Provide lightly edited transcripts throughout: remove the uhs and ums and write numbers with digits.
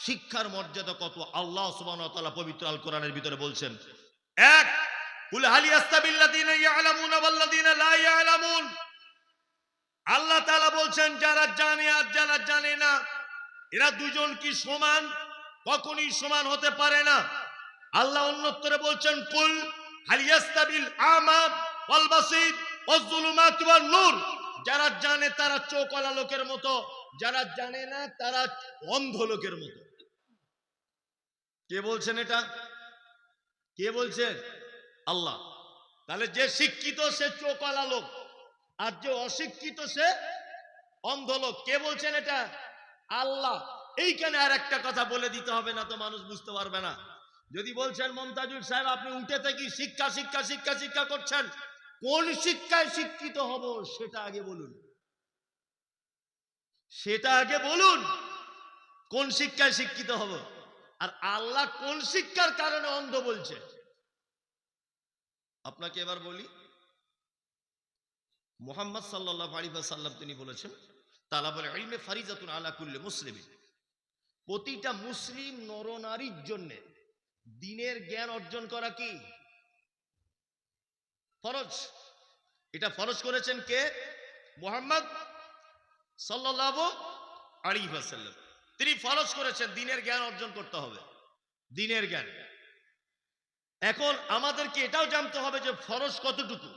শিক্ষার মর্যাদা কত আল্লাহ সুবহানাহু ওয়া তাআলা পবিত্র আল কোরআনের ভিতরে বলছেন। এক, কুল হাল ইয়াস্তাবিল্লাযীনা ইয়ালামুনা ওয়াল্লাযীনা লা ইয়ালামুন। আল্লাহ তাআলা বলছেন যারা জানে আর যারা জানে না এরা দুজন কি সমান? কখনোই সমান হতে পারে না। আল্লাহ অন্যত্রে বলছেন কুল হাল ইয়াস্তাবিল আমা ওয়াল বাসীর ওয়াজ যুলুমাত ওয়ান নূর। যারা জানে তারা চোখওয়ালা লোকের মতো, যারা জানে না তারা অন্ধ লোকের মতো। কে বলছেন এটা? কে বলছেন? আল্লাহ। তাহলে যে শিক্ষিত সে চোখওয়ালা লোক, আর যে অশিক্ষিত সে অন্ধ লোক। কে বলছেন এটা? আল্লাহ। এইখানে আর একটা কথা বলে দিতে হবে, না তো মানুষ বুঝতে পারবে না। যদি বলছেন মমতাজুল সাহেব আপনি উঠে থেকে শিক্ষা শিক্ষা শিক্ষা শিক্ষা করছেন, কোন শিক্ষায় শিক্ষিত হব সেটা আগে বলুন। সেটা আগে বলুন, কোন শিক্ষায় শিক্ষিত হব। আর আল্লাহ কোন শিক্ষার কারণে অন্ধ বলছে? আপনাকে এবার বলি, মুহাম্মদ সাল্লাল্লাহু আলাইহি ওয়াসাল্লাম তিনি বলেছেন তালাবুল ইলমি ফারিজাতুন আলা কুল্লি মুসলিমিন। প্রতিটা মুসলিম নরনারীর জন্য দ্বীনের জ্ঞান অর্জন করা কি ফরজ। এটা ফরজ করেছেন কে? মুহাম্মদ সাল্লাল্লাহু আলাইহি ওয়াসাল্লাম। তিনি ফরজ করেছেন দ্বীনের জ্ঞান অর্জন করতে হবে, দ্বীনের জ্ঞান। এখন আমাদেরকে এটাও জানতে হবে যে ফরজ কতটুকু।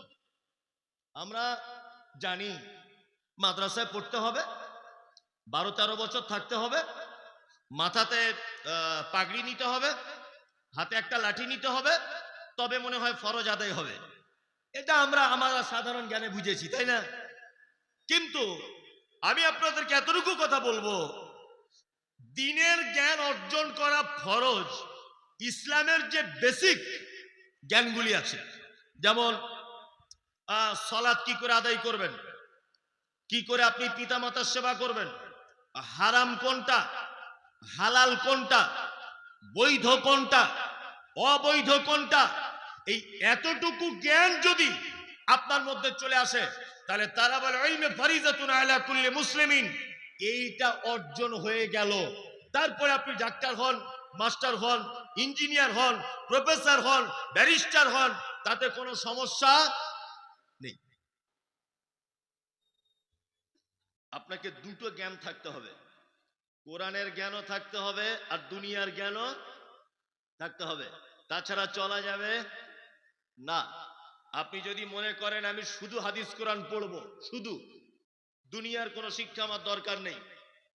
আমরা জানি মাদ্রাসায় পড়তে হবে, 12-13 বছর থাকতে হবে, মাথাতে পাগড়ি নিতে হবে, হাতে একটা লাঠি নিতে হবে, তবে মনে হয় ফরজ আদায় হবে। এটা আমরা সাধারণ জ্ঞানে বুঝেছি, তাই না? কিন্তু আমি আপনাদেরকে এতটুকু কথা বলবো, দ্বীনের জ্ঞান অর্জন করা ফরজ। ইসলামের যে বেসিক জ্ঞানগুলি আছে, যেমন সালাত কি করে আদায় করবেন, কি করে আপনি পিতামাতার সেবা করবেন, হারাম কোনটা, হালাল কোনটা, বৈধ কোনটা, অবৈধ কোনটা, এই এতটুকু জ্ঞান যদি আপনার মধ্যে চলে আসে তাহলে তালাবুল ইলমি ফারিজাতুন আলা কুল্লি মুসলিমিন, এইটা অর্জন হয়ে গেল। তারপরে আপনি ডাক্তার হন, মাস্টার হন, ইঞ্জিনিয়ার হন, প্রফেসর হন, ব্যারিস্টার হন, তাতে কোনো সমস্যা নেই। আপনাকে দুটো জ্ঞান থাকতে হবে, কোরআনের জ্ঞানও থাকতে হবে আর দুনিয়ার জ্ঞানও থাকতে হবে, তাছাড়া চলা যাবে না। আপনি যদি মনে করেন আমি শুধু হাদিস কোরআন পড়বো, শুধু দুনিয়ার কোনো শিক্ষা আমার দরকার নেই,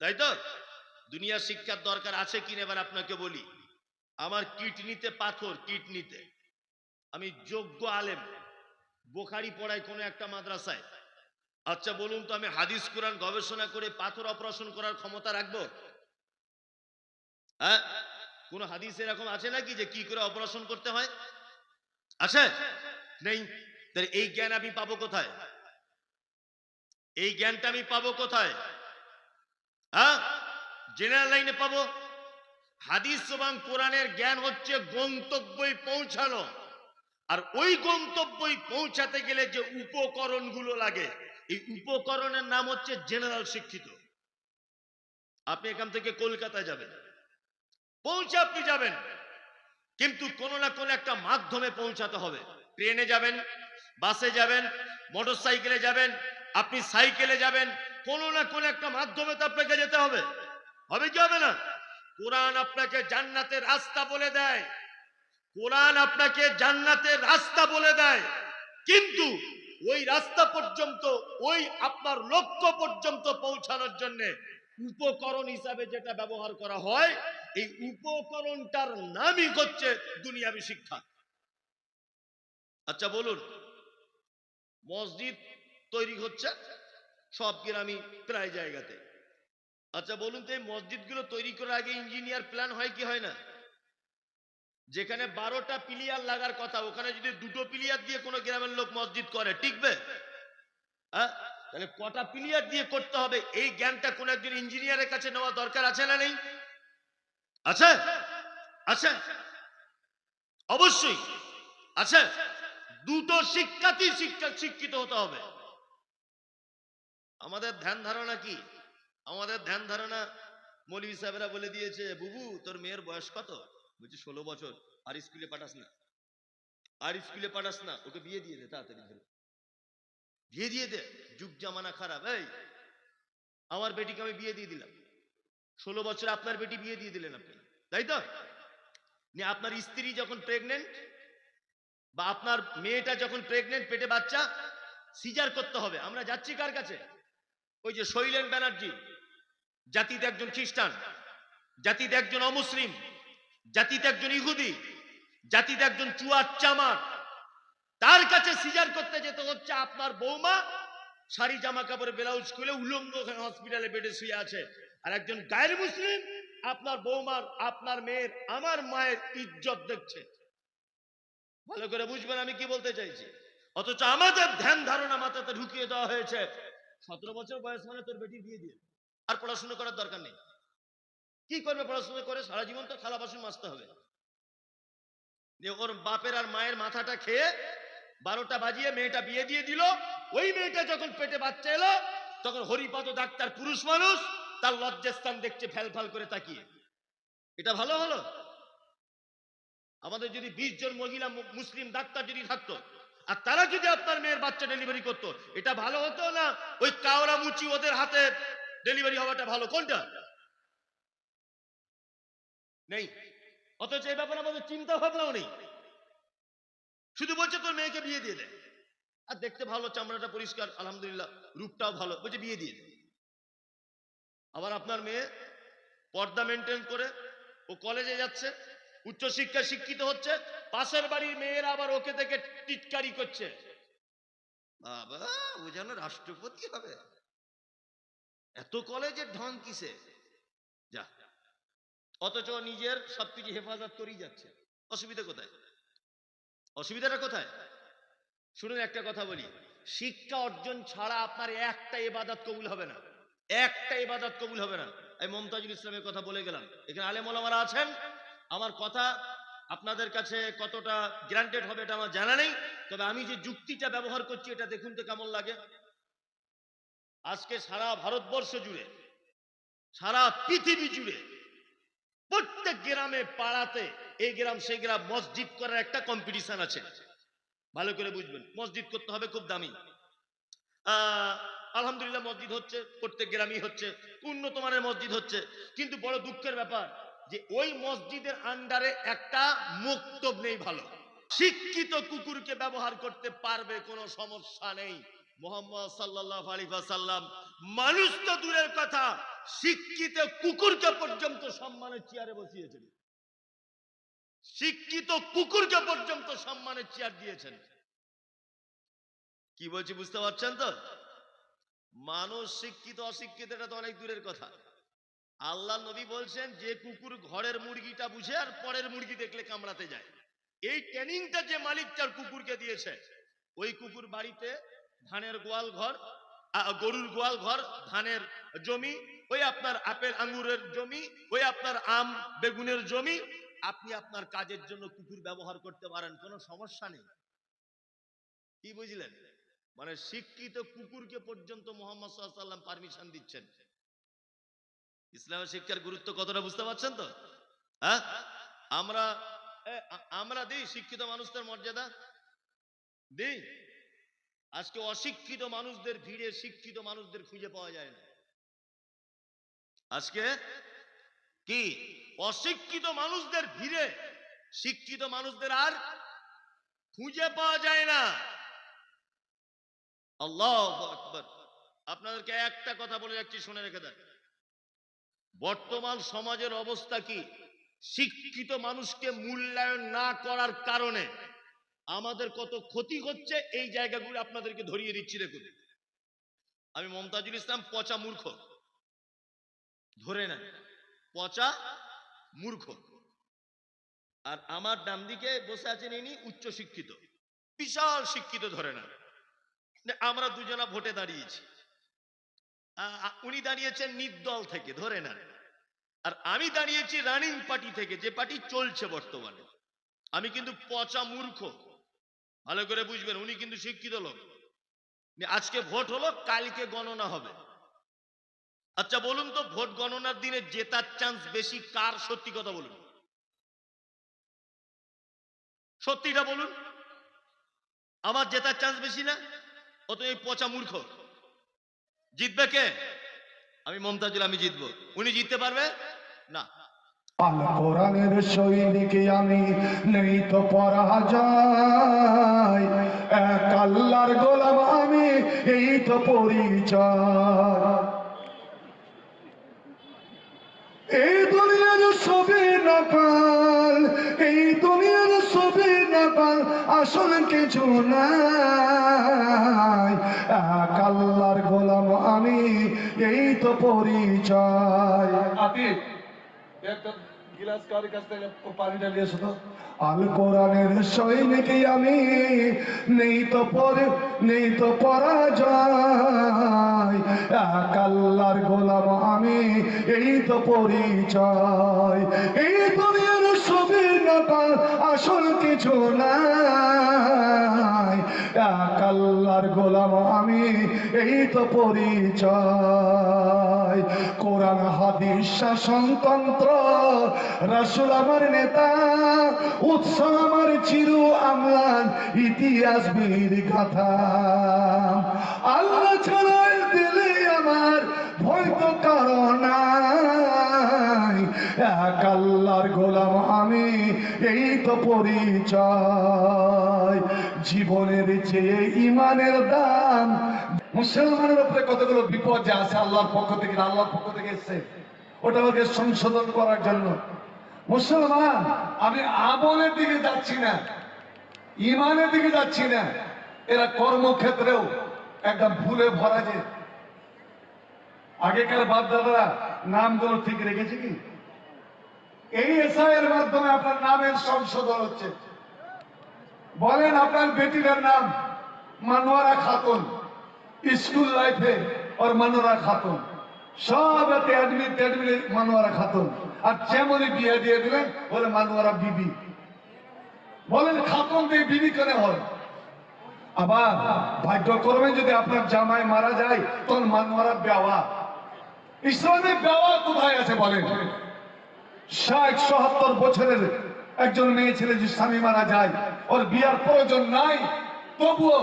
তাই তো? দুনিয়ার শিক্ষার দরকার আছে কিনা এবার আপনাকে বলি। আমার কিডনিতে পাথর, কিডনিতে। আমি যোগ্য আলেম, বুখারী পড়াই কোনো একটা মাদ্রাসায়। আচ্ছা বলুন তো, আমি হাদিস কোরআন গবেষণা করে পাথর অপারেশন করার ক্ষমতা রাখবো? হ্যাঁ, কোন হাদিস এরকম আছে নাকি যে কি করে অপারেশন করতে হয়? আছে? নেই। তাহলে এই জ্ঞান আমি পাবো কোথায়? এই জ্ঞানটা আমি পাবো কোথায়? হ্যাঁ, জেনারেল লাইনে পাবো। হাদিস এবং কোরআনের জ্ঞান হচ্ছে গন্তব্যে পৌঁছানো, আর ওই গন্তব্যে পৌঁছাতে গেলে যে উপকরণগুলো লাগে, এই উপকরণের নাম হচ্ছে জেনারেল শিক্ষিত। আপনি এখান থেকে কলকাতায় যাবেন, পৌঁছে আপনি যাবেন, কিন্তু কোনো না কোনো একটা মাধ্যমে পৌঁছাতে হবে। ট্রেনে যাবেন, বাসে যাবেন, মোটর সাইকেলে যাবেন, আপনি সাইকেলে যাবেন, কোনো না কোনো একটা মাধ্যমে তো আপনাকে যেতে হবে। হবে কি হবে না? কোরআন আপনাকে জান্নাতের রাস্তা বলে দেয়, কোরআন আপনাকে জান্নাতের রাস্তা বলে দেয়, কিন্তু ওই রাস্তা পর্যন্ত, ওই আপনার লক্ষ্য পর্যন্ত পৌঁছানোর জন্য উপকরণ হিসাবে যেটা ব্যবহার করা হয়, এই উপকরণটার নামই হচ্ছে দুনিয়াবি শিক্ষা। আচ্ছা বলুন, মসজিদ তৈরি হচ্ছে সব গ্রামে প্রায় জায়গাতে। আচ্ছা বলুন তো, এই মসজিদগুলো তৈরি করার আগে ইঞ্জিনিয়ার প্ল্যান হয় কি হয় না? যেখানে 12টা পিলিয়ার লাগার কথা, ওখানে যদি 2টো পিলিয়ার দিয়ে কোনো গ্রামের লোক মসজিদ করে, টিকবে? হ্যাঁ, তাহলে কটা পিলিয়ার দিয়ে করতে হবে এই জ্ঞানটা কোন একজন ইঞ্জিনিয়ারের কাছে নেওয়া দরকার আছে না নেই? আছে? আছে, অবশ্যই আছে। দুটো শিক্ষাতেই শিক্ষিত হতে হবে। আমাদের ধ্যান ধারণা কি? আমাদের ধ্যান ধারণা মৌলভী সাহেবরা বলে দিয়েছে, বুবু তোর মেয়ের বয়স কত? বলছি 16 বছর। আর স্কুলে পাঠাস না, আর স্কুলে পাঠাস না, ওকে বিয়ে দিয়ে দে, তাড়াতাড়ি ধরে বিয়ে দিয়ে দে, যুগ জামানা খারাপ। এই আমার বেটিকে আমি বিয়ে দিয়ে দিলাম, 16 বছর আপনার বেটি বিয়ে দিয়ে দিলেন আপনি, তাই তো? আপনার স্ত্রী যখন প্রেগনেন্ট বা আপনার মেয়েটা যখন প্রেগনেন্ট, পেটে বাচ্চা, সিজার করতে হবে, আমরা যাচ্ছি কার কাছে? ওই যে শৈলেন ব্যানার্জি, জাতিতে একজন খ্রিস্টান, জাতিতে একজন অমুসলিম, জাতিতে একজন ইহুদি, জাতিতে একজন চুয়ার চামার, তার কাছে সিজার করতে যেতে হচ্ছে। আপনার বৌমা শাড়ি জামা কাপড়ে ব্লাউজ খুলে উলঙ্গ হসপিটালে বেডে শুয়ে আছে, আর একজন গায়ের মুসলিম আপনার বৌমার, আপনার মেয়ের, আমার মায়ের ইজ্জত দেখছে। ভালো করে বুঝবেন আমি কি বলতে চাইছি। অথচ আমাদের ধ্যান ধারণা মাথাতে ঢুকিয়ে দেওয়া হয়েছে 17 বছর বয়স মানে তোর বেটি বিয়ে দিয়ে, আর পড়াশোনা করার দরকার নেই। কি করবে পড়াশোনা করে? সারা জীবন তো থালা বাসন মাজতে হবে। ওর বাপের আর মায়ের মাথাটা খেয়ে 12টা বাজিয়ে মেয়েটা বিয়ে দিয়ে দিল। ওই মেয়েটা যখন পেটে বাচ্চা এলো, তখন হরিপদ ডাক্তার পুরুষ মানুষ তার লজ্জাস্থান দেখছে ফ্যাল ফ্যাল করে তাকিয়ে। এটা ভালো হলো? আমাদের যদি 20 জন মহিলা মুসলিম ডাক্তার যদি থাকতো, আর তারা যদি আপনার মেয়ের বাচ্চা ডেলিভারি করতো, এটা ভালো হতো না ওই কাওড়া মুচি ওদের হাতে ডেলিভারি হওয়াটা ভালো? কোনটা? নেই। অথচ এই ব্যাপারে আমাদের চিন্তা ভাবনাও নেই। শুধু বলছে তোর মেয়েকে বিয়ে দিয়ে দে, আর দেখতে ভালো, চামড়াটা পরিষ্কার, আলহামদুলিল্লাহ, রূপটাও ভালো, বলছে বিয়ে দিয়ে দে। আবার আপনার মেয়ে পর্দা মেনটেন করে ও কলেজে যাচ্ছে, উচ্চশিক্ষায় শিক্ষিত হচ্ছে, পাশের বাড়ির মেয়েরা আবার ওকে দেখে টিটকারি করছে, বাবা ও যেন রাষ্ট্রপতি হবে, এত কলেজের ঢং কিসে যা। অথচ নিজের সবকিছু হেফাজত করেই যাচ্ছে। অসুবিধা কোথায়? অসুবিধাটা কোথায়? শুনুন একটা কথা বলি, শিক্ষা অর্জন ছাড়া আপনার একটা ইবাদত কবুল হবে না, একটা ইবাদত কবুল হবে না। এই মমতাজুল ইসলামের কথা বলে গেলাম, এখানে আলেম ওলামারা আছেন, আমার কথা আপনাদের কাছে কতটা গ্রান্টেড হবে এটা আমার জানা নেই, তবে আমি যে যুক্তিটা ব্যবহার করছি এটা দেখুন তো কেমন লাগে। আজকে সারা ভারতবর্ষ জুড়ে, সারা পৃথিবী জুড়ে, প্রত্যেক গ্রামে পাড়াতে, এই গ্রাম সেই গ্রাম মসজিদ করার একটা কম্পিটিশন আছে। ভালো করে বুঝবেন, মসজিদ করতে হবে খুব দামি। আলহামদুলিল্লাহ মসজিদ হচ্ছে, প্রত্যেক গ্রামই হচ্ছে, উন্নত মানের মসজিদ হচ্ছে। কিন্তু বড় দুঃখের ব্যাপার যে ওই মসজিদের আন্ডারে একটা মক্তব নেই ভালো। শিক্ষিত কুকুরকে ব্যবহার করতে পারবে, কোনো সমস্যা নেই। মুহাম্মদ সাল্লাল্লাহু আলাইহি ওয়াসাল্লাম মানুষ তো দূরের কথা, শিক্ষিত কুকুরকে পর্যন্ত সম্মানের চেয়ারে বসিয়েছেন, শিক্ষিত কুকুরকে পর্যন্ত সম্মানের চেয়ার দিয়েছেন। কি বলছি বুঝতে পারছেন তো? মানুষ শিক্ষিত অশিক্ষিত এটা তো অনেক দূরের কথা। আল্লাহ নবী বলছেন যে কুকুর ঘরের মুরগিটা বুঝে আর পরের মুরগি দেখলে কামড়াতে যায়, এই ট্রেনিংটা যে মালিক তার কুকুরকে দিয়েছে, ওই কুকুর বাড়িতে ধানের গোয়াল ঘর, গরুর গোয়াল ঘর, ধানের জমি, ওই আপনার আপেল আঙ্গুরের জমি, ওই আপনার আম বেগুনের জমি, আপনি আপনার কাজের জন্য কুকুর ব্যবহার করতে পারেন, কোনো সমস্যা নেই। কি বুঝলেন? মানে শিক্ষিত কুকুরকে পর্যন্ত মুহাম্মদ সাল্লাল্লাহু আলাইহি ওয়াসাল্লাম পারমিশন দিচ্ছেন। ইসলামের শিক্ষার গুরুত্ব কতটা বুঝতে পারছেন তো? হ্যাঁ, আমরা আমরা দিই শিক্ষিত মানুষদের মর্যাদা দিই। আজকে অশিক্ষিত মানুষদের ভিড়ে শিক্ষিত মানুষদের খুঁজে পাওয়া যায় না। আজকে কি অশিক্ষিত মানুষদের ভিড়ে শিক্ষিত মানুষদের আর খুঁজে পাওয়া যায় না। আল্লাহু আকবার। আপনাদেরকে একটা কথা বলে যাচ্ছি, শুনে রেখে দেন। বর্তমান সমাজের অবস্থা কি? শিক্ষিত মানুষকে মূল্যায়ন না করার কারণে আমাদের কত ক্ষতি হচ্ছে, এই জায়গাগুলো আপনাদেরকে ধরিয়ে দিচ্ছি। দেখুন, আমি মমতাজুল ইসলাম পচা মূর্খ, ধরে নেন পচা মূর্খ, আর আমার ডান দিকে বসে আছেন ইনি উচ্চ শিক্ষিত, বিশাল শিক্ষিত, ধরে নেন। আমরা দুজনা ভোটে দাঁড়িয়েছি, উনি দাঁড়িয়েছেন নির্দল থেকে, ধরে নেন, আর আমি দাঁড়িয়েছি রানিং পার্টি থেকে, যে পার্টি চলছে বর্তমানে। আমি কিন্তু পচা মূর্খ, ভালো করে বুঝবেন। উনি কিন্তু শিক্ষিত লোক। আজকে ভোট হলো, কালকে গণনা হবে, আচ্ছা বলুন তো, ভোট গণনার দিনে জেতার চান্স বেশি কার? সত্যি কথা বলুন, সত্যিটা বলুন। আমার জেতার চান্স বেশি না? ও তো এই পচা মূর্খ। জিতবে কে? আমি মমতাজুল, আমি জিতবো। উনি জিততে পারবে না। আল কোরআনের সৈনিক আমি, নেই তো পরাজয়। এক আল্লাহর গোলাম আমি, এই তো পরিচয়। এই দুনিয়ার সবে নকল, এই দুনিয়ার সবে নকল, আসল কিছু নাই। এক আল্লাহর গোলাম আমি, এই তো পরিচয়। আপনি একটা গিলাস কার কাছ থেকে পানিটা নিয়ে এসো তো। আল কোরআনের সৈনিক আমি, নেই তো পরাজয়। এক আল্লাহর গোলাম আমি, এই তো পরিচয়। এই দুনিয়ার সবই নকল, আসল কিছু নাই। এক আল্লাহর গোলাম আমি, এই তো পরিচয়। কোরআন হাদিস শাসনতন্ত্র, রাসূল আমার নেতা, উৎসব আমার চিরু আমলান, ইতিহাস বীর গাথা। আল্লাহ ছাড়াই দিলে আমার ভয় তো কারণ নাই। এক আল্লাহর গোলাম আমি, এই তো পরিচয়। জীবনের চেয়ে ইমানের দাম। মুসলমানের উপরে কতগুলো বিপদ যে আছে আল্লাহর পক্ষ থেকে, আল্লাহর পক্ষ থেকে এসছে, ওটা ওকে সংশোধন করার জন্য। মুসলমান, আমি আমলের দিকে যাচ্ছি না, ইমানের দিকে যাচ্ছি না। এরা কর্মক্ষেত্রেও একটা ভুলে ভরা। যে আগেকার বাপদাদারা নামগুলো ঠিক রেখেছে কি? এই এসআই এর মাধ্যমে আপনার নামের সংশোধন হচ্ছে। বলেন আপনার বেটির নাম মানোয়ারা খাতুন, স্কুল লাইফে और মানোয়ারা খাতুন, সব এতে অ্যাডমিট মানোয়ারা খাতুন। আর যেমনই বিয়ে দিয়ে দিলেন বলে মানোয়ারা বিবি। বলেন খাতুন দিয়ে বিবি কেন হয়? আবার ভাগ্যক্রমে যদি আপনার জামাই মারা যায় তখন মানোয়ারা বেওয়া। ইসলামে বেওয়া কোথায় আছে বলেন? 60-70 বছরের একজন মেয়ে ছেলে যে স্বামী মারা যায়, ওর বিয়ার প্রয়োজন নাই, তবুও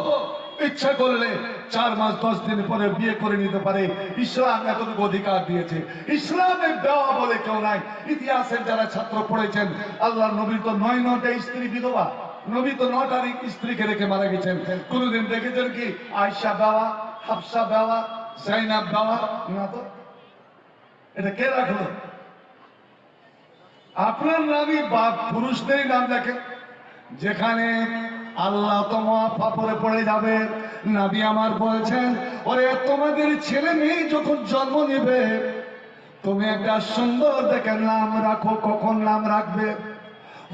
ইচ্ছা করলে 4 মাস 10 দিন পরে বিয়ে করে নিতে পারে। ইসলাম এতটুকু অধিকার দিয়েছে। ইসলামে দেওয়া বলে কেউ নাই। ইতিহাসের যারা ছাত্র পড়েছেন, আল্লাহ নবী তো 9টা স্ত্রী বিধবা। নবী তো 9টা স্ত্রীকে রেখে মারা গেছেন। কোনদিন দেখেছেন কি আয়েশা বেওয়া, হাফসা বেওয়া, জাইনাব বেওয়া? না তো। এটা কে রাখলো? আপনার নামই বাপ, পুরুষদেরই নাম দেখেন। যেখানে আল্লাহ তো মহাপাপরে পড়ে যাবে, নবী আমার বলছেন, ওরে তোমাদের ছেলে মেয়ে যখন জন্ম নেবে, তুমি একটা সুন্দর দেখে নাম রাখো। কখন নাম রাখবে?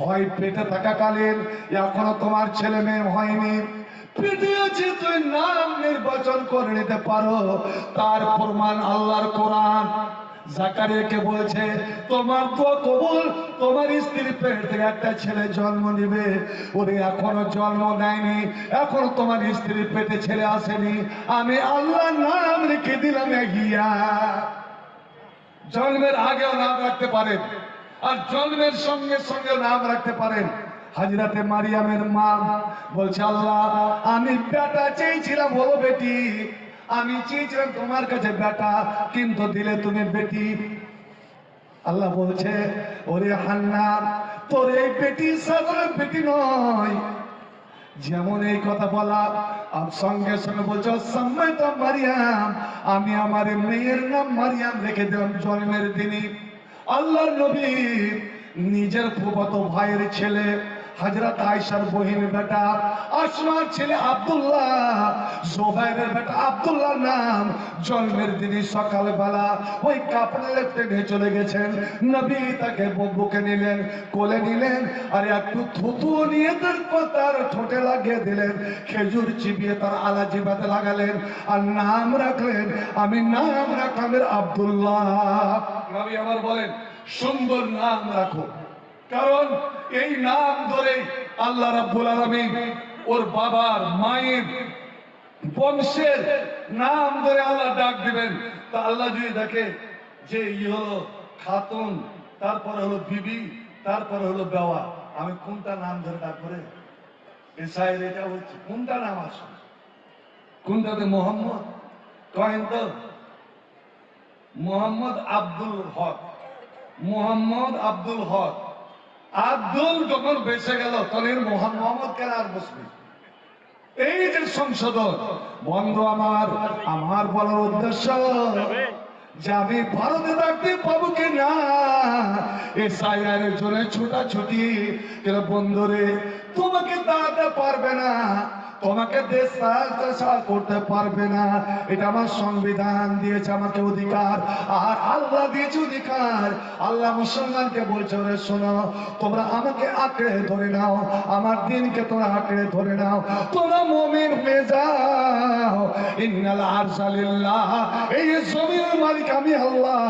হয় পেটে থাকাকালীন, এখনো তোমার ছেলে মেয়ে হয়নি, পেটে আছে, তুই নাম নির্বাচন করে নিতে পারো। তার প্রমাণ আল্লাহর কোরআন। জাকারিয়াকে বলছে তোমার দোয়া কবুল, তোমার স্ত্রীর পেট থেকে একটা ছেলে জন্ম নেবে। ওরে এখনো জন্ম নেয়নি, এখনো তোমার স্ত্রীর পেটে ছেলে আসেনি, আমি আল্লাহ নাম রেখে দিলাম ইয়া। জন্মের আগেও নাম রাখতে পারেন, আর জন্মের সঙ্গে সঙ্গে নাম রাখতে পারেন। হাজরাতে মারিয়ামের মা বলছে, আল্লাহ আমি বেটা চেয়েছিলাম, হলো বেটি। আমি চেয়েছিলাম তোমার কাছে বেটা, কিন্তু দিলে তুমি বেটি। আল্লাহ বলছে, ওরে হান্না, তোর এই বেটি সাধারণ বেটি নয়। যেমন এই কথা বলা, সঙ্গে সঙ্গে বলছো সম্মাই তো মারিয়াম, আমি আমার মেয়ের নাম মারিয়াম রেখে দিলাম জন্মের দিনই। আল্লাহর নবী নিজের ফুফাতো ভাইয়ের ছেলে, হযরত আয়েশার বহিন বেটা আসমার ছেলে আব্দুল্লাহ, জুবাইরের বেটা আব্দুল্লাহ নাম, জন্মের দিনই সকালবেলা ওই কাপড়ে লেপটে নিয়ে চলে গেছেন। নবী তাকে বুকে নিলেন, কোলে নিলেন, আর একটু থুতু নিয়ে তার ঠোঁটে লাগিয়ে দিলেন, খেজুর চিবিয়ে তার আলা জিবাতে লাগালেন, আর নাম রাখলেন, আমি নাম রাখলাম আব্দুল্লাহ। নবী আমার বলেন, সুন্দর নাম রাখো, কারণ এই নাম ধরে আল্লাহ রাব্বুল আলামিন ওর বাবার মায়ের বংশের নাম ধরে আল্লাহ ডাক দিবেন। তা আল্লাহ যদি দেখে যে হলো খাতুন, তারপরে হলো বিবি, তারপরে হলো বেওয়া, আমি কোনটা নাম ধরে তারপরে এসাইর এটা হচ্ছে কোনটা নাম আসে, কোনটাতে মোহাম্মদ কয়েন তো মোহাম্মদ আব্দুল হক, মোহাম্মদ আব্দুল হক। আব্দুল যখন বেঁচে গেল তখন মোহাম্মদ কেন আর বসবে? এই যে সংশোধন বন্ধু আমার বলার উদ্দেশ্য যে আমি ভারতে থাকতে পাবো কি না এসআইআর এর জন্য ছোটাছুটি, কিন্তু বন্ধুরে তোমাকে দাঁড়াতে পারবে না, তোমাকে দেশ ছাড়া করতে পারবে না। এটা আমার সংবিধান দিয়েছে আমাকে অধিকার, আর আল্লাহ দিয়েছে অধিকার। আল্লাহ মুসলমানকে বলছে ওরে শোনো, তোমরা আমাকে আঁকড়ে ধরে নাও, আমার দিনকে তোমরা আঁকড়ে ধরে নাও, তোমরা মুমিন হয়ে যাও। ইন্নাল আরশা লিল্লাহ, এই জমিনের মালিক আমি আল্লাহ,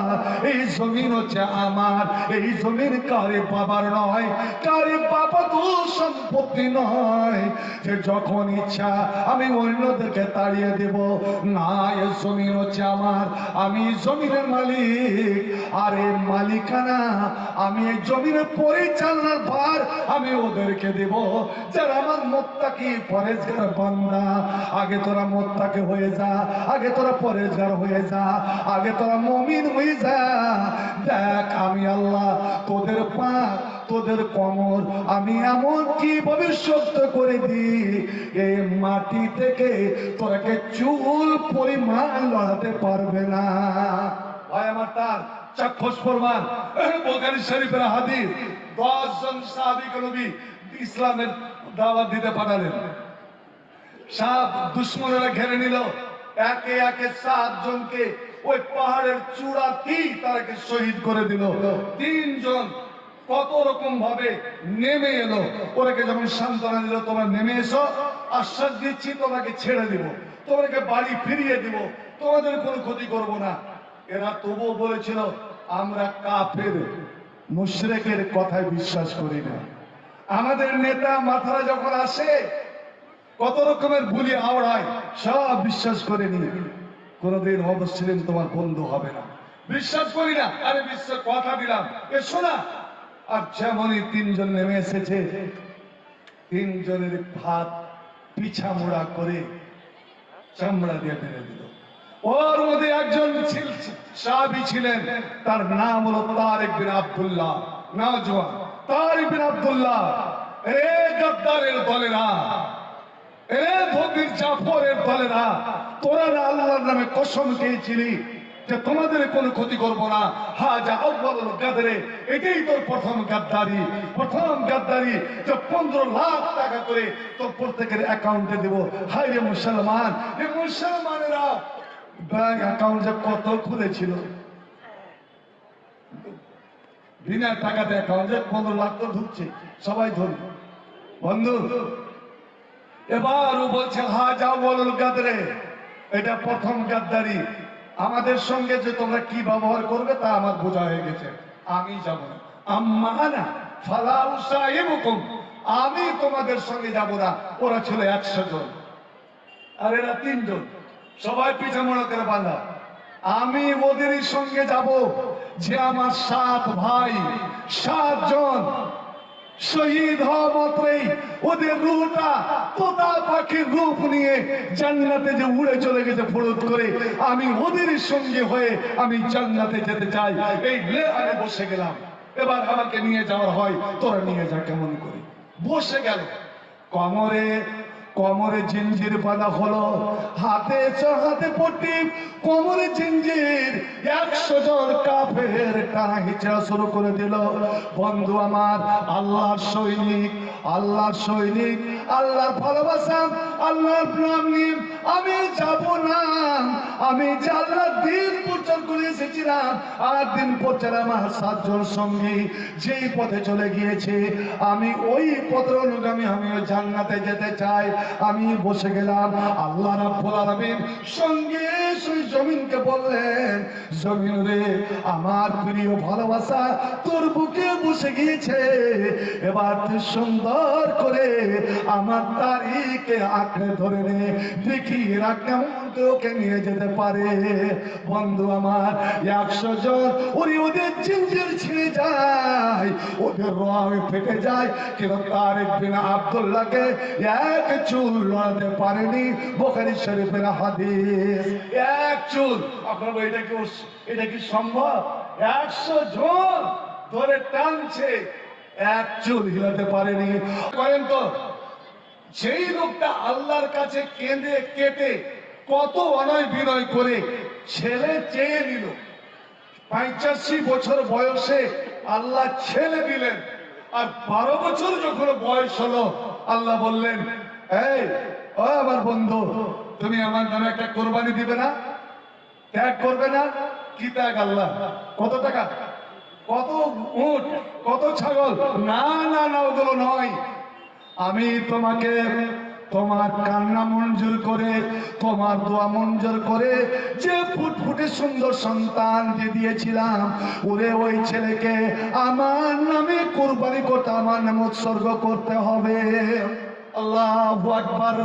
এই জমিন হচ্ছে আমার, এই জমিন কারে বাবার নয়, কারে বাবা তো সম্পত্তি নয় যে যখন ইচ্ছা আমি অন্যদেরকে তাড়িয়ে দেব। না, এই জমিন হচ্ছে আমার, আমি জমিনের মালিক, আর এই মালিকানা আমি এই জমিনের পরিচালনার ভার আমি ওদেরকে দেব যারা আমার মুত্তাকি পরেজগার বান্দা। আগে তোরা মুত্তাকি হয়ে যা, আগে তোরা পরেজগার হয়ে যা, আগে তোরা মুমিন হয়ে যা। দেখ আমি আল্লাহ তোদের পা তোদের কোমর আমি এমন কিভাবে শক্ত করে দিই, এই মাটি থেকে তোরাকে চুল পরিমাণ লড়াতে পারবে না। ভাই আমার তার চাক্ষুষ প্রমাণ বুখারী শরীফের হাদিস। 10 জন সাহাবীকে নবী ইসলামের দাওয়াত দিতে পাঠালেন। সব দুশমনেরা ঘিরে নিল, একে একে 7 জনকে ওই পাহাড়ের চূড়াতেই তারাকে শহীদ করে দিল। 3 জন কত রকম ভাবে নেমে এলো, ওরাকে যখন সান্ত্বনা দিল তোমরা নেমে এসো, আশ্বাস দিচ্ছি তোমাকে ছেড়ে দিব, তোমাকে বাড়ি ফিরিয়ে দিব, তোমাদের কোনো ক্ষতি করব না। এরা তবুও বলেছিল আমরা কাফের মুশরিকের কথায় বিশ্বাস করি না। আমাদের নেতা মাথারা যখন আসে কত রকমের বুলি আওড়ায়, সব বিশ্বাস করে নি। কোনদিন অবশ্যই তোমার বন্ধু হবে না, বিশ্বাস করি না। আরে বিশ্বাস কথা দিলাম, এসো না। আর যেমনই 3 জন নেমে এসেছে, 3 জনের ভাত পিছা মোড়া করে চামড়া দিয়ে টেনে দিল। ওর মধ্যে একজন সাহাবী ছিলেন, তার নাম হলো তারিক বিন আব্দুল্লাহ। নওজোয়ান তারিক বিন আব্দুল্লাহ, এ গদ্দারের দলেরা, এ ধবির জাফরের দলেরা, তোরা না আল্লাহর নামে কসম খেয়েছিলি যে তোমাদের কোনো ক্ষতি করবো না। হাজা আউয়ালুল গাদরে, এটাই তোর প্রথম গাদ্দারি, প্রথম গাদ্দারি যে 15 লাখ টাকা করে তোর প্রত্যেকের অ্যাকাউন্টে দেব। হায় রে মুসলমান, এই মুসলমানেরা ব্যাংক অ্যাকাউন্ট যে কত খুলেছিল, বিনা টাকাতে অ্যাকাউন্টে 15 লাখ তো ঢুকছে, সবাই ধরি বন্ধু। এবার ও বলছে হাজা আউয়ালুল গাদরে, এটা প্রথম গাদ্দারি। আমাদের সঙ্গে যে তোমরা কি ব্যবহার করবে তা আমার বোঝা হয়ে গেছে, আমি যাব না। আম্মা আনা ফালা উসাইবুকুম, আমি তোমাদের সঙ্গে যাব না। ওরা ছিল 100 জন, আর এরা 3 জন, সবাই পিছা মোড়া করে বাঁধা। আমি ওদেরই সঙ্গে যাব যে আমার 7 ভাই, 7 জন শহীদ হওয়া মাত্রই ওদের রূহটা তোতা পাখির রূপ নিয়ে জান্নাতে যে উড়ে চলে গেছে ফুরুত করে, আমি ওদের সঙ্গে হয়ে আমি জান্নাতে যেতে চাই। এই আমি বসে গেলাম। এবার আমাকে নিয়ে যাওয়ার হয়, তোরা নিয়ে যা কেমন করে। বসে গেল, কোমরে কোমরে জিঞ্জির বাঁধা হলো, হাতে পট্টি, কোমরে জিঞ্জির। 100 জন কাফের টানা হিচড়া শুরু করে দিল। বন্ধু আমার, আল্লাহর সৈনিক, আল্লাহর সৈনিক, আল্লাহর ভালোবাসা, আল্লাহর নাম নিয়ে আমি যাব না। আমি যে আল্লাহর দিন প্রচার করে এসেছিলাম, আর দিন প্রচার আমার 7 জন সঙ্গী যেই পথে চলে গিয়েছে, আমি ওই পথের অনুগামী, আমিও জান্নাতে যেতে চাই। আমি বসে গেলাম। আল্লাহ রাব্বুল আলামিন সঙ্গে সেই জমিনকে বললেন, জমিন রে, আমার প্রিয় ভালোবাসা তোর বুকে বসে গিয়েছে, এবার তুই সুন্দর করে আমার তারিখে আঁকড়ে ধরে নে, দেখি এরা কেমন ওকে নিয়ে যেতে পারে। বন্ধু আমার, 100 জন ওদের জিঞ্জির ছিঁড়ে যায়, ওদের রং ফেটে যায়, কিন্তু তারেক বিন আব্দুল্লাহকে এক চুল লড়াতে পারেনি। বুখারী শরীফের হাদিস। এক চুল। আপনারা এটা কি সম্ভব? 100 জন ধরে টানছে, এক চুল হিলাতে পারেনি। করেন তো, সেই লোকটা আল্লাহর কাছে কেঁদে কেটে কত অনয় বিনয় করে ছেলে চেয়ে নিল। 85 বছর বয়সে আল্লাহ ছেলে দিলেন, আর 12 বছর যখন বয়স হলো আল্লাহ বললেন, এই ও আমার বন্ধু, তুমি আমার নামে একটা কোরবানি দিবে না? ত্যাগ করবে না? কি ত্যাগ? আল্লাহ কত টাকা, কত উট, কত ছাগল? না না না, ওগুলো নয়। আমি তোমাকে তোমার কান্না মঞ্জুর করে, তোমার দোয়া মঞ্জুর করে যে ফুটফুটে সুন্দর সন্তান যে দিয়েছিলাম, ওরে ওই ছেলেকে আমার নামে কুরবানি করতে, আমার নামে উৎসর্গ করতে হবে। আল্লাহু আকবার।